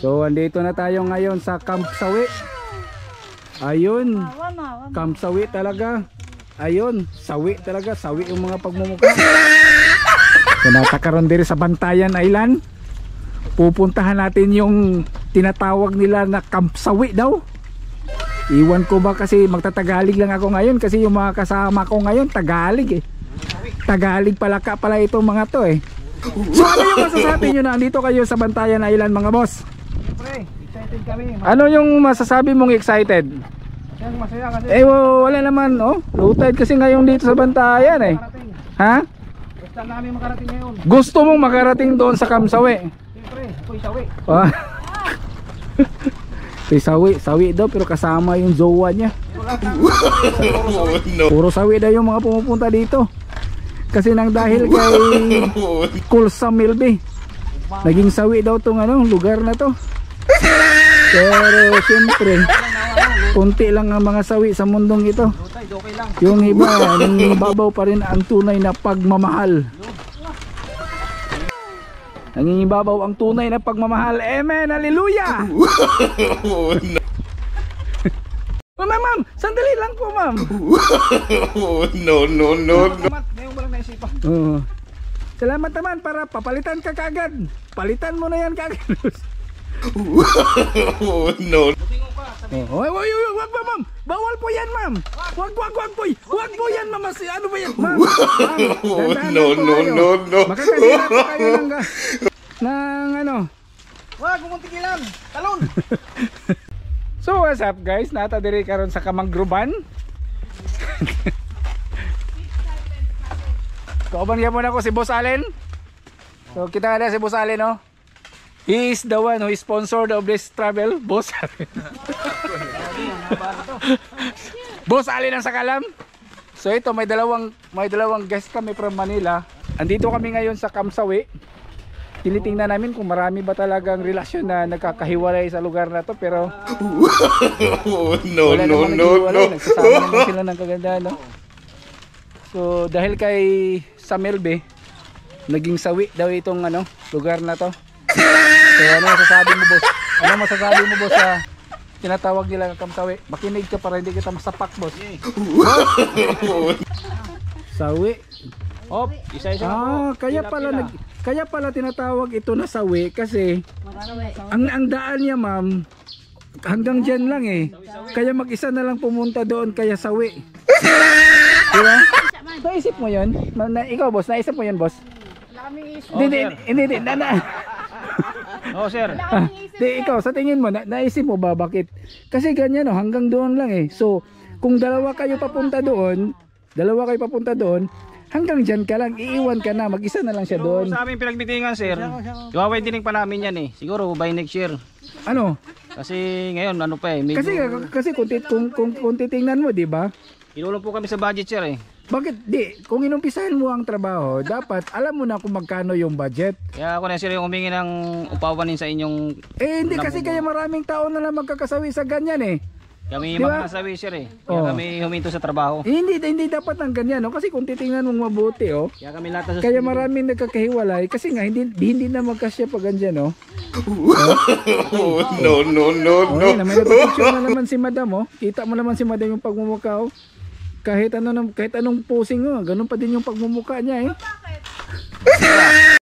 So andito na tayo ngayon sa Camp Sawi. Ayun, Camp Sawi talaga. Ayun, sawi talaga, sawi yung mga pagmumukha. So natakaroon diri sa Bantayan Island. Pupuntahan natin yung tinatawag nila na Camp Sawi daw. Iwan ko ba kasi magtatagalig lang ako ngayon kasi yung mga kasama ko ngayon Tagalig eh. Tagalig pala itong mga to eh. So ano yung masasabi nyo na andito kayo sa Bantayan Island mga boss? Siyempre, excited kami. Ano yung masasabi mong excited? Masaya kasi. Wala naman oh. Low tide kasi ngayon dito sa Bantayan eh. Makarating. Ha? Gusto namin makarating ngayon. Gusto mong makarating doon sa Camp Sawi? Siyempre, ako'y sawi. Ah. Sawi daw pero kasama yung jowa niya. Puro sawi daw yung mga pumupunta dito. Kasi nang dahil kay Kulsa Milby, naging sawi daw tong lugar na to. Pero siyempre kunti lang ang mga sawi sa mundong ito. Yung iba nangingibabaw pa rin ang tunay na pagmamahal. Nangingibabaw ang tunay na pagmamahal. Amen, hallelujah. Ma'am, sandali lang po ma'am. No. Ngayon ba lang naisipan? Salamat naman para papalitan ka kagad. Palitan mo na yan kagad. No. Wag ba ma'am? Bawal po yan ma'am. Wag po yan ma'am. Ano ba yan ma'am? No. Makakasira po kayo ng ano. Wag, kumuntikilan. Talon. So what's up guys? Nata diri karon sa Kamangruban. Kauban niya muna ko si Boss Allen. So kita nga na si Boss Allen no. He is the one who is sponsored of this travel, Boss Allen. Boss Allen ang sakalam. So ito may dalawang guest kami from Manila. Andito kami ngayon sa Camp Sawi. Tinitingnan namin kung marami ba talagang relasyon na nagkakahiwalay sa lugar na to pero wala naman naghiwalay. Nagsasama naman sila ng kagandahan no? So dahil kay Samelbe naging sawi daw itong lugar na to. So ano masasabi mo boss? Ano masasabi mo boss sa tinatawag nila ng Camp Sawi? Makinig ka para hindi kita masapak boss. Sawi. Hop, isa-isa. Kaya pala tinatawag ito na sawi kasi ang daan niya ma'am hanggang dyan lang eh. Kaya mag-isa na lang pumunta doon kaya sawi. Diba? Naisip mo yun? Ikaw boss, naisip mo yun boss? Hindi. Oh sir. Ikaw sa tingin mo naisip mo ba bakit? Kasi ganyan hanggang doon lang eh. So kung dalawa kayo papunta doon hanggang dyan ka lang, iiwan ka na, mag-isa na lang siya doon. Sa aming pinagmitingan sir, iwawaidinig pa namin yan eh. Siguro by next year. Ano? Kasi ngayon ano pa eh. Medyo... Kasi kung titingnan mo, di ba? Inulong po kami sa budget sir eh. Bakit? Kung inumpisahan mo ang trabaho, dapat alam mo na kung magkano yung budget. Kaya ako na sir yung humingi ng upawanin sa inyong... Hindi kasi kaya maraming tao na lang magkakasawi sa ganyan eh. Kami diba? mga nasawi sir eh. Kaya kami huminto sa trabaho. Hindi dapat ng ganyan kasi kung titingnan mong mabuti Kaya kami lahat kaya maraming nagkakahiwalay kasi nga hindi na magkasya pag ganyan No. Okay, may nagpapicture na naman si madam Kita mo naman si madam yung pagmumukha kahit anong posing ganun pa din yung pagmumukha niya eh.